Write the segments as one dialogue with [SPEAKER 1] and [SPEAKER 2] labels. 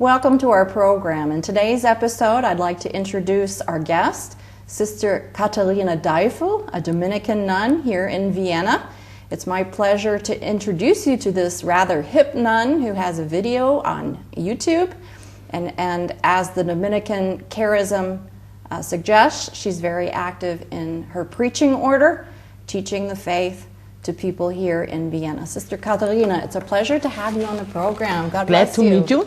[SPEAKER 1] Welcome to our program. In today's episode, I'd like to introduce our guest, Sister Katharina Deifel, a Dominican nun here in Vienna. It's my pleasure to introduce you to this rather hip nun who has a video on YouTube. And as the Dominican charism suggests, she's very active in her preaching order, teaching the faith to people here in Vienna. Sister Katharina, it's a pleasure to have you on the program. God bless you.
[SPEAKER 2] Glad to meet you.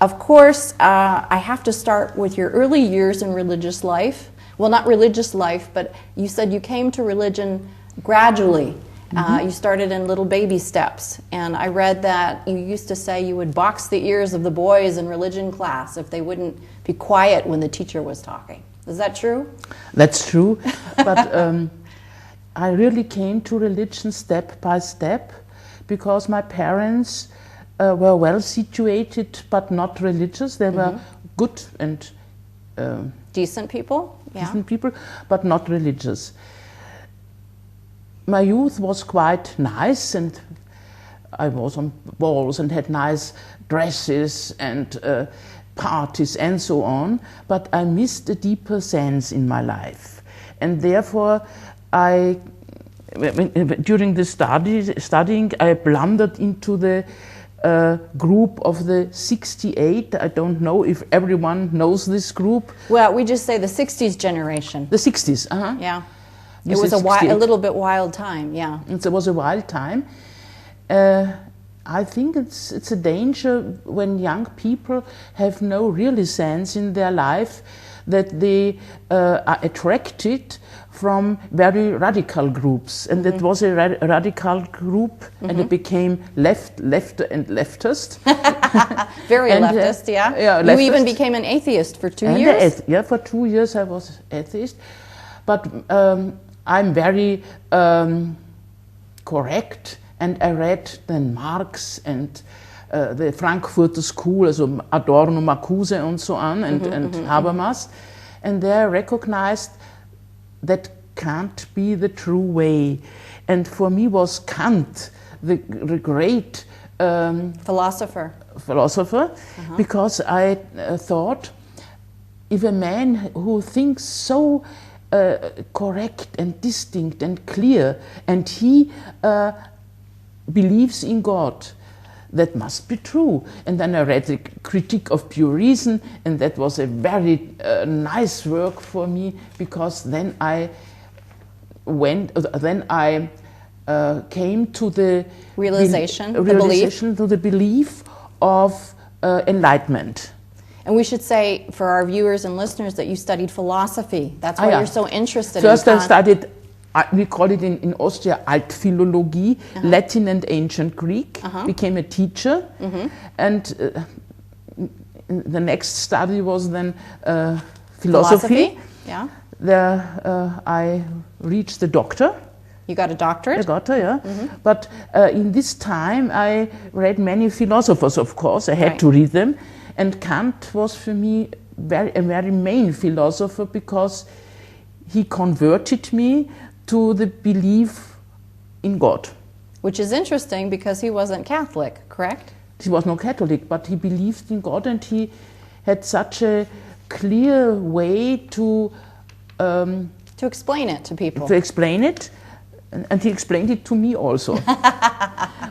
[SPEAKER 1] Of course, I have to start with your early years in religious life. Well, not religious life, but you said you came to religion gradually. You started in little baby steps. And I read that you used to say you would box the ears of the boys in religion class if they wouldn't be quiet when the teacher was talking. Is that true?
[SPEAKER 2] That's true. But I really came to religion step by step because my parents were well situated but not religious. They were good and
[SPEAKER 1] decent people,
[SPEAKER 2] decent people, but not religious. My youth was quite nice, and I was on balls and had nice dresses and parties and so on, but I missed a deeper sense in my life. And therefore, during the studying, I blundered into the group of the 68. I don't know if everyone knows this group.
[SPEAKER 1] Well, we just say the 60s generation.
[SPEAKER 2] The 60s,
[SPEAKER 1] Yeah. It was a little bit wild time, yeah.
[SPEAKER 2] It was a wild time. I think it's a danger when young people have no real sense in their life that they are attracted from very radical groups, and that was a radical group, and it became left and leftist.
[SPEAKER 1] Very
[SPEAKER 2] and,
[SPEAKER 1] leftist, yeah.
[SPEAKER 2] Leftist.
[SPEAKER 1] You even became an atheist for 2 years?
[SPEAKER 2] Yeah, for 2 years I was atheist. But I'm very correct, and I read then Marx and the Frankfurter School, also Adorno, Marcuse and so on, and Habermas, and there I recognized that can't be the true way. And for me was Kant the great
[SPEAKER 1] philosopher,
[SPEAKER 2] because I thought if a man who thinks so correct and distinct and clear, and he believes in God, that must be true. And then I read the Critique of Pure Reason, and that was a very nice work for me, because then I came to the
[SPEAKER 1] realization,
[SPEAKER 2] to the belief of enlightenment.
[SPEAKER 1] And we should say for our viewers and listeners that you studied philosophy. That's why you're so interested
[SPEAKER 2] First
[SPEAKER 1] in
[SPEAKER 2] I studied, we call it in Austria, Altphilologie, Latin and Ancient Greek, became a teacher, and the next study was then philosophy.
[SPEAKER 1] Yeah.
[SPEAKER 2] There I reached the doctor.
[SPEAKER 1] You got a doctorate?
[SPEAKER 2] I got it, yeah. But in this time I read many philosophers, of course, I had to read them. And Kant was for me a very main philosopher, because he converted me to the belief in God.
[SPEAKER 1] Which is interesting, because he wasn't Catholic, correct?
[SPEAKER 2] He was no Catholic, but he believed in God, and he had such a clear way to
[SPEAKER 1] explain it to people.
[SPEAKER 2] To explain it, and he explained it to me also.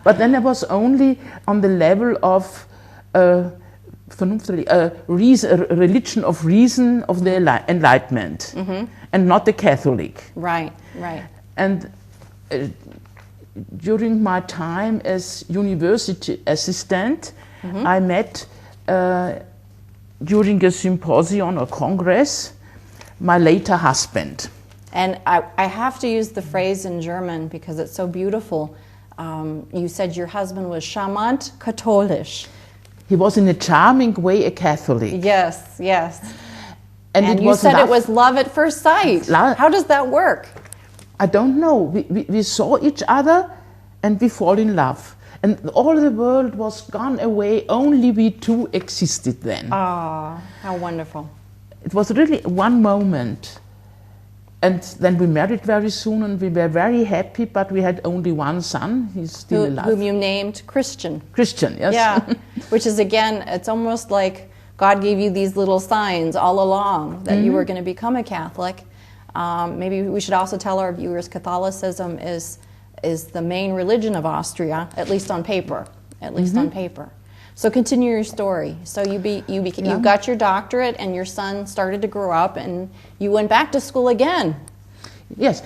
[SPEAKER 2] But then I was only on the level of religion of reason, of the Enlightenment, and not the Catholic.
[SPEAKER 1] Right.
[SPEAKER 2] And during my time as university assistant, I met during a symposium or congress my later husband.
[SPEAKER 1] And I have to use the phrase in German because it's so beautiful. You said your husband was charmant katholisch.
[SPEAKER 2] He was in a charming way a Catholic.
[SPEAKER 1] Yes. And you
[SPEAKER 2] was
[SPEAKER 1] said it was love at first sight. How does that work?
[SPEAKER 2] I don't know. We saw each other and we fall in love. And all the world was gone away, only we two existed then.
[SPEAKER 1] Ah, how wonderful.
[SPEAKER 2] It was really one moment. And then we married very soon, and we were very happy, but we had only one son. He's still alive.
[SPEAKER 1] Whom you named Christian.
[SPEAKER 2] Christian, yes.
[SPEAKER 1] Yeah, which is, again, it's almost like God gave you these little signs all along that you were going to become a Catholic. Maybe we should also tell our viewers Catholicism is the main religion of Austria, at least on paper. At least on paper. So continue your story. So you got your doctorate, and your son started to grow up, and you went back to school again.
[SPEAKER 2] Yes.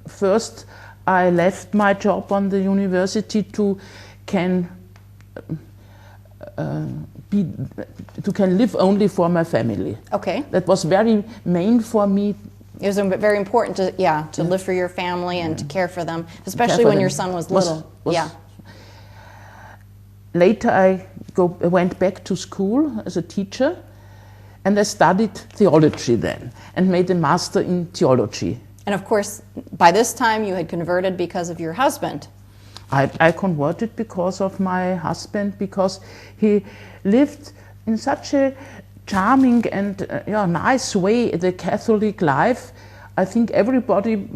[SPEAKER 2] First, I left my job on the university to can live only for my family.
[SPEAKER 1] Okay.
[SPEAKER 2] That was very main for me.
[SPEAKER 1] It was very important to live for your family and to care for them, especially when your son was little.
[SPEAKER 2] Later, I went back to school as a teacher, and I studied theology then, and made a master in theology.
[SPEAKER 1] And of course, by this time, you had converted because of your husband.
[SPEAKER 2] I converted because of my husband, because he lived in such a charming and nice way the Catholic life. I think everybody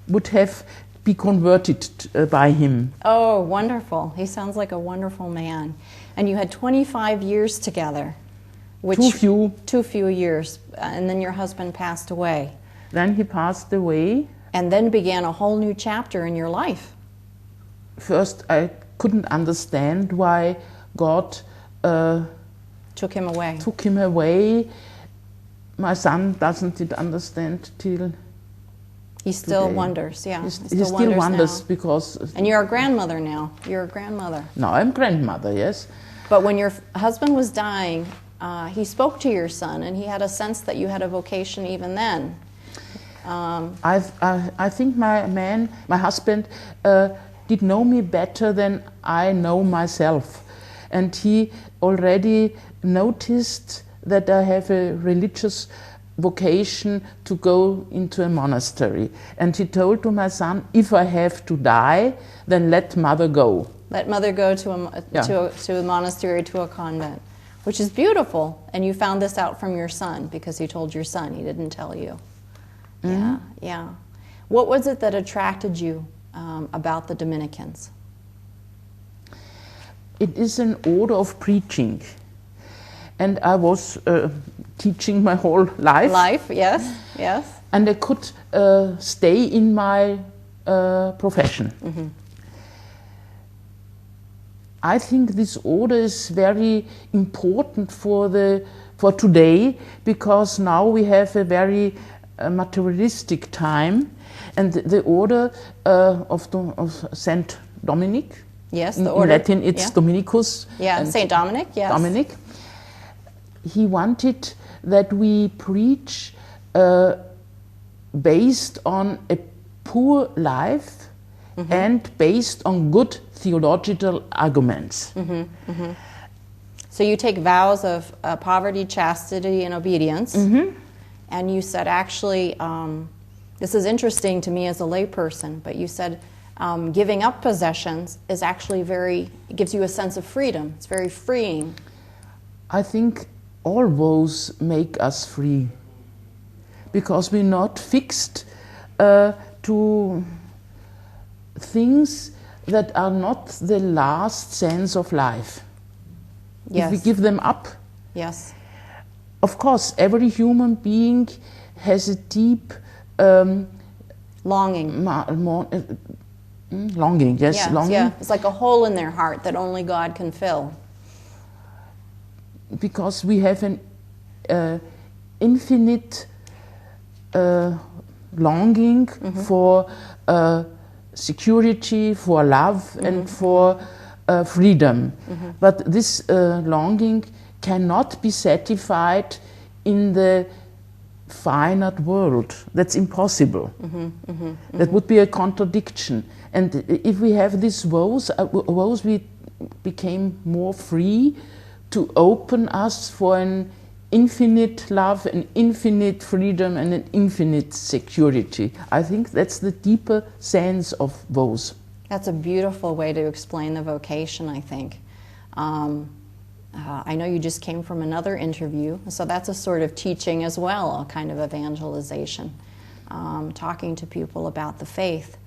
[SPEAKER 2] would have be converted by him.
[SPEAKER 1] Oh, wonderful. He sounds like a wonderful man. And you had 25 years together. Which, Too few years. And then your husband passed away.
[SPEAKER 2] Then he passed away.
[SPEAKER 1] And then began a whole new chapter in your life.
[SPEAKER 2] First, I couldn't understand why God
[SPEAKER 1] took him
[SPEAKER 2] away. My son doesn't understand till
[SPEAKER 1] he still
[SPEAKER 2] today.
[SPEAKER 1] Wonders, yeah.
[SPEAKER 2] He still wonders
[SPEAKER 1] now.
[SPEAKER 2] Because...
[SPEAKER 1] And you're a grandmother now. You're a grandmother.
[SPEAKER 2] No, I'm grandmother, yes.
[SPEAKER 1] But when your husband was dying, he spoke to your son, and he had a sense that you had a vocation even then.
[SPEAKER 2] I think my husband did know me better than I know myself. And he already noticed that I have a religious vocation to go into a monastery. And he told to my son, if I have to die, then let mother go.
[SPEAKER 1] Let mother go to a monastery, to a convent, which is beautiful. And you found this out from your son, because you told your son, he didn't tell you. Yeah. What was it that attracted you about the Dominicans?
[SPEAKER 2] It is an order of preaching. And I was teaching my whole life.
[SPEAKER 1] Yes.
[SPEAKER 2] And I could stay in my profession.
[SPEAKER 1] Mm-hmm.
[SPEAKER 2] I think this order is very important for today, because now we have a very materialistic time, and the order of Saint Dominic.
[SPEAKER 1] Yes,
[SPEAKER 2] the order. In Latin, it's Dominicus.
[SPEAKER 1] Yeah, Saint Dominic. Yes.
[SPEAKER 2] Dominic. He wanted that we preach based on a poor life and based on good theological arguments.
[SPEAKER 1] So you take vows of poverty, chastity, and obedience. And you said, actually, this is interesting to me as a layperson, but you said giving up possessions is actually gives you a sense of freedom. It's very freeing.
[SPEAKER 2] I think all vows make us free, because we're not fixed to things that are not the last sense of life.
[SPEAKER 1] Yes.
[SPEAKER 2] If we give them up.
[SPEAKER 1] Yes.
[SPEAKER 2] Of course, every human being has a deep
[SPEAKER 1] longing.
[SPEAKER 2] Longing, yes, longing.
[SPEAKER 1] Yeah. It's like a hole in their heart that only God can fill.
[SPEAKER 2] Because we have an infinite longing for security, for love, and for freedom. But this longing cannot be satisfied in the finite world. That's impossible. That would be a contradiction. And if we have these vows, we became more free to open us for an infinite love, an infinite freedom, and an infinite security. I think that's the deeper sense of vows.
[SPEAKER 1] That's a beautiful way to explain the vocation, I think. I know you just came from another interview, so that's a sort of teaching as well, a kind of evangelization, talking to people about the faith.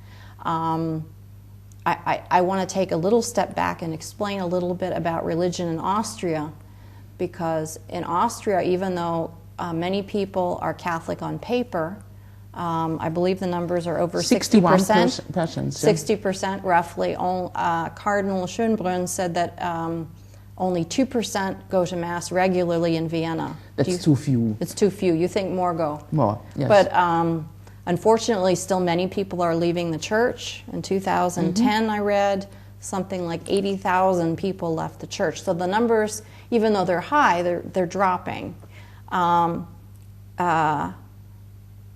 [SPEAKER 1] I want to take a little step back and explain a little bit about religion in Austria, because in Austria, even though many people are Catholic on paper, I believe the numbers are over 60%. 60% roughly. Cardinal Schönbrunn said that only 2% go to Mass regularly in Vienna.
[SPEAKER 2] That's too few.
[SPEAKER 1] It's too few. You think more go?
[SPEAKER 2] More, yes.
[SPEAKER 1] But unfortunately, still many people are leaving the church. In 2010, I read something like 80,000 people left the church. So the numbers, even though they're high, they're dropping.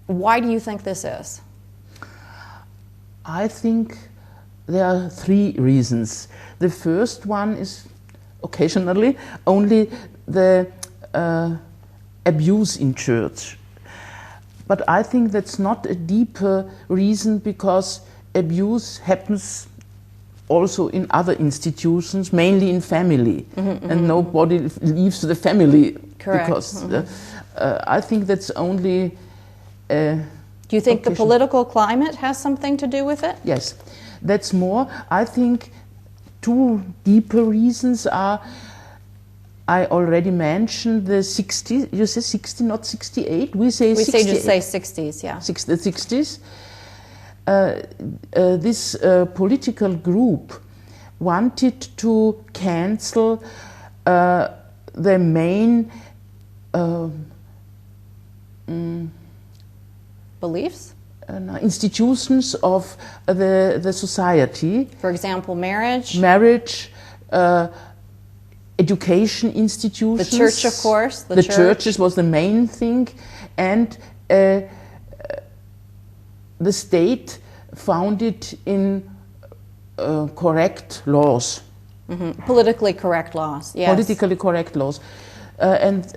[SPEAKER 1] Why do you think this is?
[SPEAKER 2] I think there are three reasons. The first one is occasionally only the abuse in church. But I think that's not a deeper reason, because abuse happens also in other institutions, mainly in family, and nobody leaves the family.
[SPEAKER 1] Correct.
[SPEAKER 2] Because I think that's only.
[SPEAKER 1] Do you think the political climate has something to do with it?
[SPEAKER 2] Yes, that's more. I think two deeper reasons are, I already mentioned the 60s. You say 60, not 68? We say 68.
[SPEAKER 1] We just say 60s, yeah.
[SPEAKER 2] The 60s. This political group wanted to cancel the main
[SPEAKER 1] beliefs?
[SPEAKER 2] Institutions of the society.
[SPEAKER 1] For example, marriage?
[SPEAKER 2] Marriage, education institutions.
[SPEAKER 1] The church, of course.
[SPEAKER 2] The churches was the main thing. And the state found it in correct laws.
[SPEAKER 1] Politically correct laws, yes.
[SPEAKER 2] Politically correct laws. And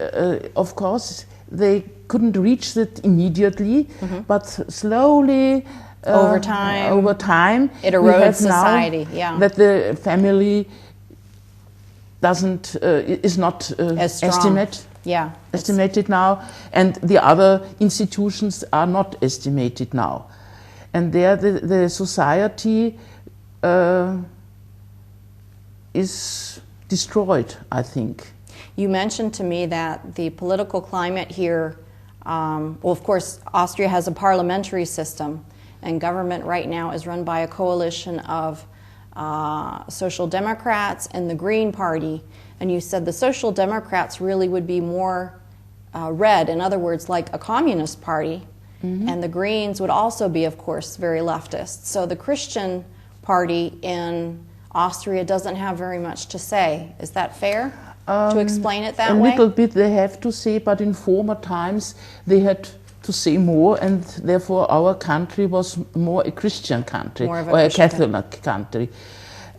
[SPEAKER 2] of course, they couldn't reach that immediately, but slowly,
[SPEAKER 1] over time, it erodes society. Yeah,
[SPEAKER 2] that the family is not estimated now, and the other institutions are not estimated now, and there the society is destroyed, I think.
[SPEAKER 1] You mentioned to me that the political climate here, well, of course, Austria has a parliamentary system, and government right now is run by a coalition of Social Democrats and the Green Party. And you said the Social Democrats really would be more red, in other words, like a communist party, and the Greens would also be, of course, very leftist. So the Christian party in Austria doesn't have very much to say. Is that fair? To explain it that way?
[SPEAKER 2] A little bit they have to say, but in former times they had to say more, and therefore our country was more a Christian country, or a Catholic country.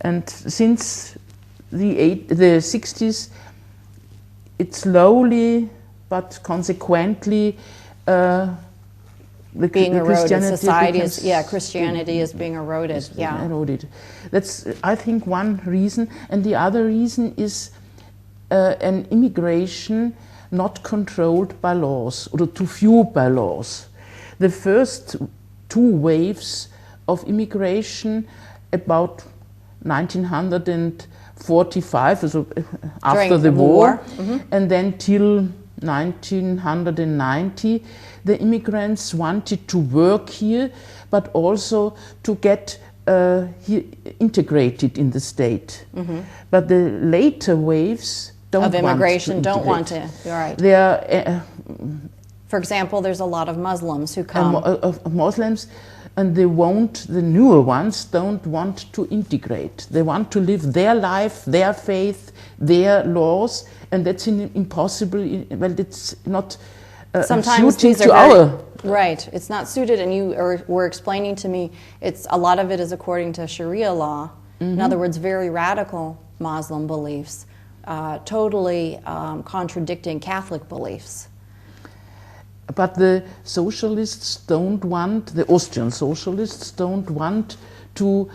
[SPEAKER 2] And since the 60s, it slowly but consequently
[SPEAKER 1] being eroded. Society is, Christianity is being eroded.
[SPEAKER 2] Eroded. That's, I think, one reason, and the other reason is an immigration not controlled by laws, or too few by laws. The first two waves of immigration, about 1945, so after the war, and then till 1990, the immigrants wanted to work here, but also to get integrated in the state. But the later waves don't
[SPEAKER 1] want to. You're right.
[SPEAKER 2] They are,
[SPEAKER 1] for example, there's a lot of Muslims who come.
[SPEAKER 2] Muslims, and the newer ones don't want to integrate. They want to live their life, their faith, their laws, and that's impossible. Well, it's not suited to our.
[SPEAKER 1] Right, it's not suited, and you were explaining to me, a lot of it is according to Sharia law. In other words, very radical Muslim beliefs. Totally contradicting Catholic beliefs.
[SPEAKER 2] But the socialists don't want, the Austrian socialists don't want to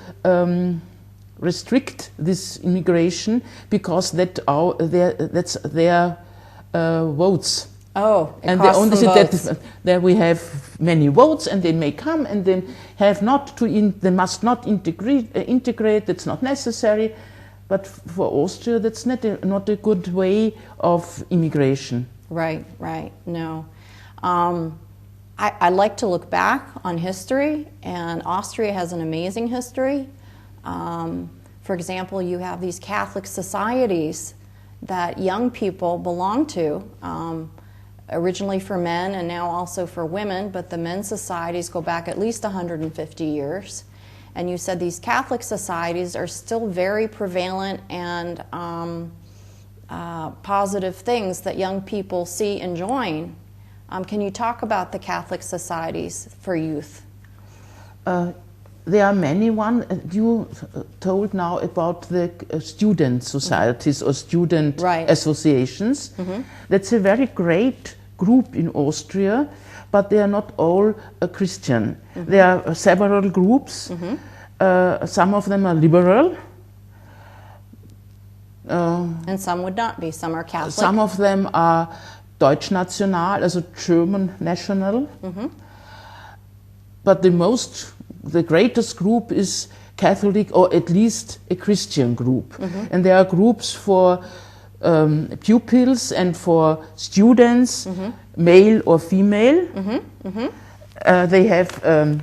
[SPEAKER 2] restrict this immigration because that's their votes.
[SPEAKER 1] Oh, it
[SPEAKER 2] and
[SPEAKER 1] costs
[SPEAKER 2] they only
[SPEAKER 1] them
[SPEAKER 2] say
[SPEAKER 1] votes.
[SPEAKER 2] that we have many votes and they may come and they have not to they must not integrate. That's not necessary. But for Austria, that's not a good way of immigration.
[SPEAKER 1] Right, right. No. I like to look back on history, and Austria has an amazing history. For example, you have these Catholic societies that young people belong to, originally for men and now also for women, but the men's societies go back at least 150 years. And you said these Catholic societies are still very prevalent and positive things that young people see and join. Can you talk about the Catholic societies for youth?
[SPEAKER 2] There are many ones. You told now about the student societies or student associations. Mm-hmm. That's a very great group in Austria, but they are not all Christian. Mm-hmm. There are several groups. Mm-hmm. Some of them are liberal.
[SPEAKER 1] And some would not be. Some are Catholic.
[SPEAKER 2] Some of them are Deutschnational, also German national. Mm-hmm. But the greatest group is Catholic, or at least a Christian group. Mm-hmm. And there are groups for pupils and for students, mm-hmm. male or female. Mm-hmm. Mm-hmm. They have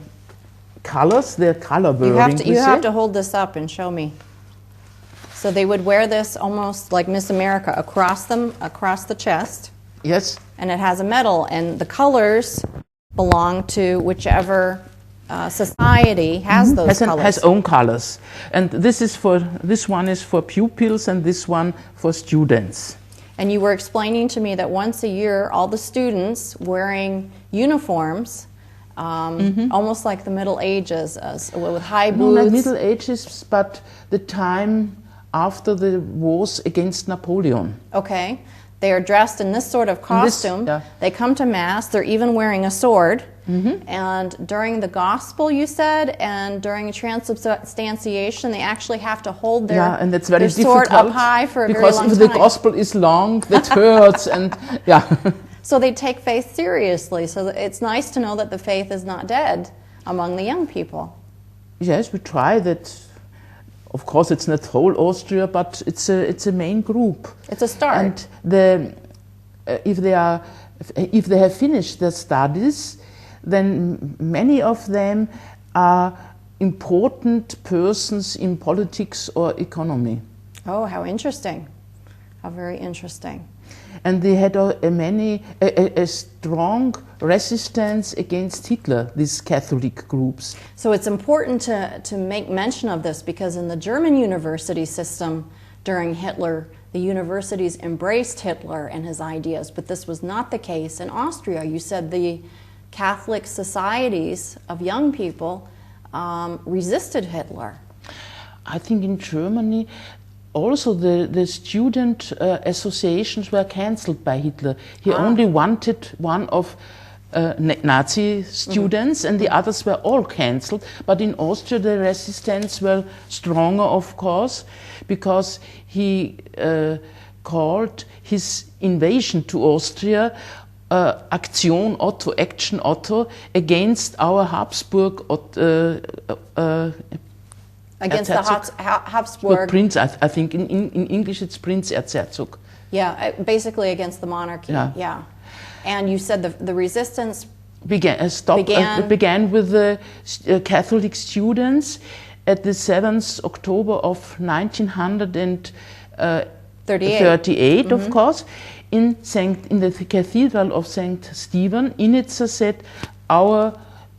[SPEAKER 2] colors, they're color bearing.
[SPEAKER 1] You have to hold this up and show me. So they would wear this almost like Miss America across the chest.
[SPEAKER 2] Yes.
[SPEAKER 1] And it has a medal, and the colors belong to whichever society has those colors.
[SPEAKER 2] Has own colors, and this one is for pupils, and this one for students.
[SPEAKER 1] And you were explaining to me that once a year, all the students wearing uniforms, mm-hmm. almost like the Middle Ages, with high boots.
[SPEAKER 2] No, not Middle Ages, but the time after the wars against Napoleon.
[SPEAKER 1] Okay. They are dressed in this sort of costume. They come to Mass. They're even wearing a sword. Mm-hmm. And during the Gospel, you said, and during transubstantiation, they actually have to hold their,
[SPEAKER 2] and that's very
[SPEAKER 1] sword up high for a very long time.
[SPEAKER 2] Because if the Gospel is long, that hurts. And
[SPEAKER 1] So they take faith seriously. So it's nice to know that the faith is not dead among the young people.
[SPEAKER 2] Yes, we try that. Of course, it's not whole Austria, but it's a main group.
[SPEAKER 1] It's a start.
[SPEAKER 2] And if they have finished their studies, then many of them are important persons in politics or economy.
[SPEAKER 1] Oh, how interesting! How very interesting.
[SPEAKER 2] And they had a strong resistance against Hitler, these Catholic groups.
[SPEAKER 1] So it's important to make mention of this, because in the German university system during Hitler, the universities embraced Hitler and his ideas, but this was not the case in Austria. You said the Catholic societies of young people resisted Hitler.
[SPEAKER 2] I think in Germany, also, the student associations were cancelled by Hitler. He only wanted one of Nazi students, mm-hmm. and the others were all cancelled. But in Austria, the resistance were stronger, of course, because he called his invasion to Austria Aktion Otto, Action Otto, against our Habsburg
[SPEAKER 1] against the Habsburg.
[SPEAKER 2] Prince, I think in English it's Prince Erzherzog.
[SPEAKER 1] Yeah, basically against the monarchy. Yeah. And you said the resistance began
[SPEAKER 2] with the Catholic students at the 7th October of 1938, mm-hmm. of course, in the Cathedral of St. Stephen. Initzer said, "Our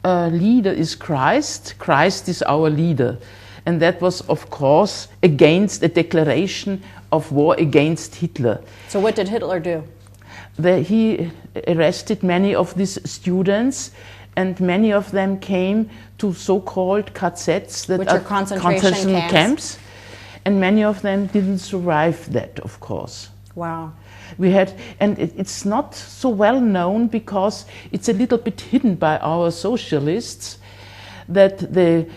[SPEAKER 2] leader is Christ. Christ is our leader." And that was, of course, against a declaration of war against Hitler.
[SPEAKER 1] So what did Hitler do?
[SPEAKER 2] He arrested many of these students, and many of them came to so-called KZs, that
[SPEAKER 1] which are concentration camps.
[SPEAKER 2] And many of them didn't survive that, of course.
[SPEAKER 1] Wow.
[SPEAKER 2] And it's not so well known because it's a little bit hidden by our socialists, that the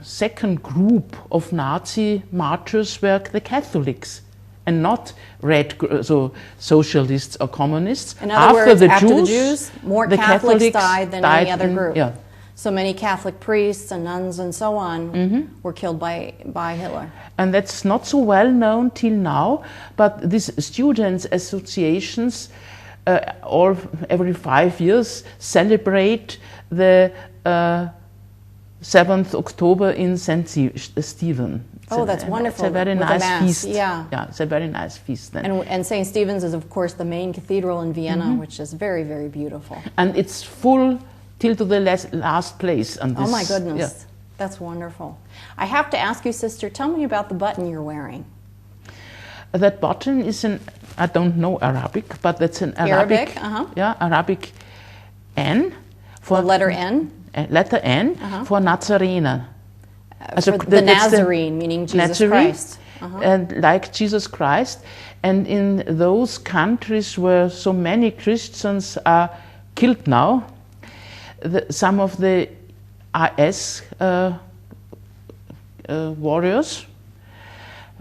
[SPEAKER 2] second group of Nazi martyrs were the Catholics, and not so socialists or communists.
[SPEAKER 1] In other words, after the Jews, more
[SPEAKER 2] the
[SPEAKER 1] Catholics died than any other group.
[SPEAKER 2] Yeah.
[SPEAKER 1] So many Catholic priests and nuns and so on were killed by Hitler.
[SPEAKER 2] And that's not so well known till now, but these students' associations every 5 years celebrate the 7th October in St. Stephen.
[SPEAKER 1] That's wonderful.
[SPEAKER 2] It's a very nice feast.
[SPEAKER 1] Yeah,
[SPEAKER 2] it's a very nice feast then.
[SPEAKER 1] And St. Stephen's is, of course, the main cathedral in Vienna, which is very, very beautiful.
[SPEAKER 2] And it's full till to the last place. And this,
[SPEAKER 1] oh my goodness, that's wonderful. I have to ask you, sister, tell me about the button you're wearing.
[SPEAKER 2] That button is I don't know Arabic, but that's an Arabic. Arabic N.
[SPEAKER 1] For the letter N?
[SPEAKER 2] Letter N for Nazarener.
[SPEAKER 1] For the Nazarene, meaning Jesus
[SPEAKER 2] Nazarene,
[SPEAKER 1] Christ.
[SPEAKER 2] And like Jesus Christ. And in those countries where so many Christians are killed now, some of the IS warriors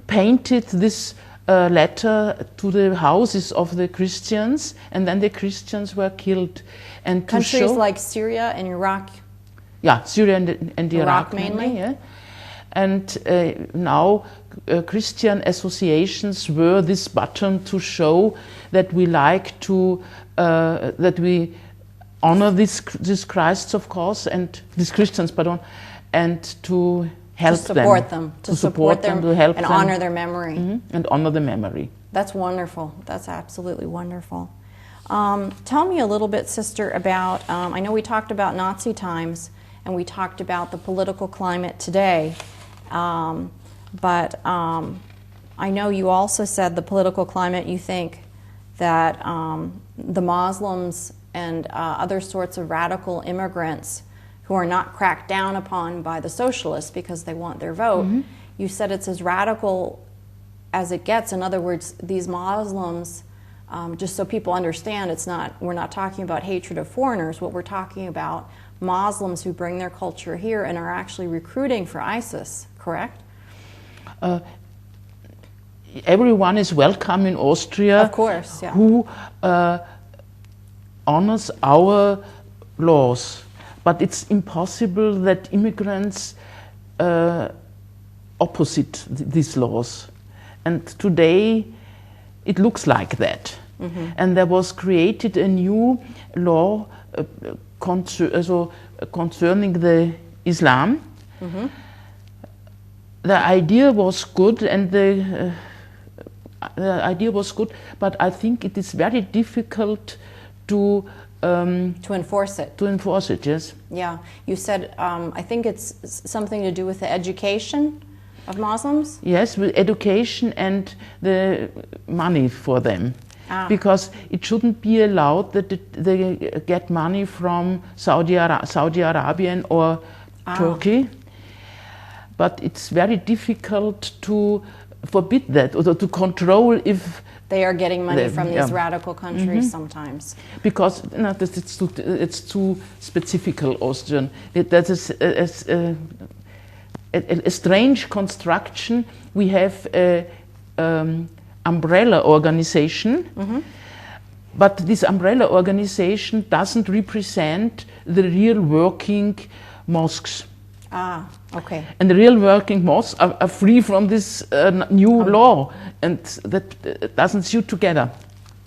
[SPEAKER 2] painted this letter to the houses of the Christians, and then the Christians were killed. And
[SPEAKER 1] countries like Syria and Iraq.
[SPEAKER 2] Yeah, Syria and Iraq
[SPEAKER 1] mainly.
[SPEAKER 2] Yeah. And now Christian associations wear this button to show that we like to that we honor these Christs, of course, and these Christians, and to help them.
[SPEAKER 1] To support them,
[SPEAKER 2] to help
[SPEAKER 1] and
[SPEAKER 2] them.
[SPEAKER 1] honor their memory.
[SPEAKER 2] And honor the memory.
[SPEAKER 1] That's wonderful. That's absolutely wonderful. Tell me a little bit, sister, about, I know we talked about Nazi times, and we talked about the political climate today, but I know you also said the political climate, you think that the Muslims and other sorts of radical immigrants who are not cracked down upon by the socialists because they want their vote, you said it's as radical as it gets. In other words, these Muslims, just so people understand, we're not talking about hatred of foreigners. What we're talking about, Muslims who bring their culture here and are actually recruiting for ISIS, correct?
[SPEAKER 2] Everyone is welcome in Austria.
[SPEAKER 1] Of course, yeah.
[SPEAKER 2] Who honors our laws. But it's impossible that immigrants opposite these laws. And today it looks like that. And there was created a new law concerning the Islam. The idea was good, and the idea was good, but I think it is very difficult to
[SPEAKER 1] enforce it.
[SPEAKER 2] To enforce it, yes.
[SPEAKER 1] Yeah, you said I think it's something to do with the education of Muslims.
[SPEAKER 2] Yes, with education and the money for them. Because it shouldn't be allowed that they get money from Saudi Arabia or Turkey. But it's very difficult to forbid that, or to control if
[SPEAKER 1] they are getting money from these radical countries sometimes.
[SPEAKER 2] Because it's too specific, Austrian. That is a strange construction. We have umbrella organization, but this umbrella organization doesn't represent the real working mosques.
[SPEAKER 1] Okay.
[SPEAKER 2] And the real working mosques are free from this new law, and that doesn't suit together.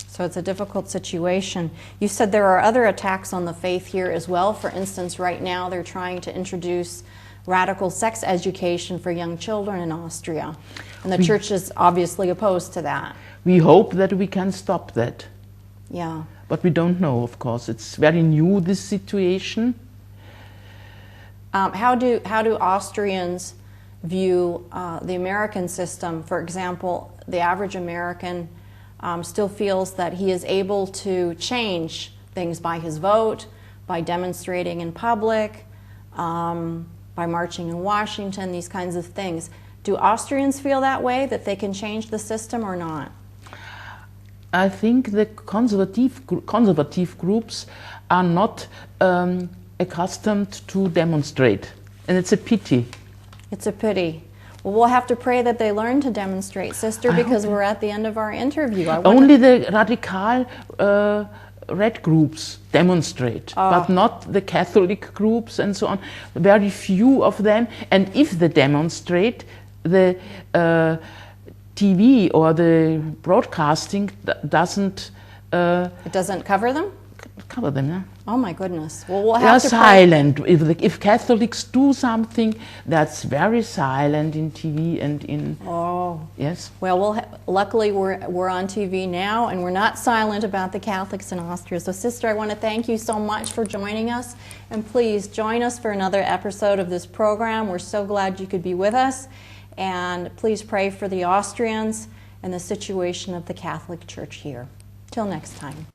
[SPEAKER 1] So it's a difficult situation. You said there are other attacks on the faith here as well. For instance, right now they're trying to introduce radical sex education for young children in Austria. And the church is obviously opposed to that.
[SPEAKER 2] We hope that we can stop that.
[SPEAKER 1] Yeah.
[SPEAKER 2] But we don't know, of course. It's very new, this situation.
[SPEAKER 1] How do Austrians view the American system? For example, the average American still feels that he is able to change things by his vote, by demonstrating in public, by marching in Washington, these kinds of things. Do Austrians feel that way, that they can change the system or not?
[SPEAKER 2] I think the conservative groups are not accustomed to demonstrate. and it's a pity.
[SPEAKER 1] It's a pity. Well, we'll have to pray that they learn to demonstrate, Sister, because we're at the end of our interview.
[SPEAKER 2] Only the radical red groups demonstrate, but not the Catholic groups and so on. Very few of them. And if they demonstrate, the TV or the broadcasting doesn't...
[SPEAKER 1] it doesn't cover them?
[SPEAKER 2] Cover them, yeah.
[SPEAKER 1] Oh my goodness. Well, we'll
[SPEAKER 2] They
[SPEAKER 1] have
[SPEAKER 2] are
[SPEAKER 1] to
[SPEAKER 2] silent. If Catholics do something, that's very silent in TV and in...
[SPEAKER 1] Oh.
[SPEAKER 2] Yes.
[SPEAKER 1] Well, luckily we're on TV now, and we're not silent about the Catholics in Austria. So, Sister, I want to thank you so much for joining us, and please join us for another episode of this program. We're so glad you could be with us, and please pray for the Austrians and the situation of the Catholic Church here. Till next time.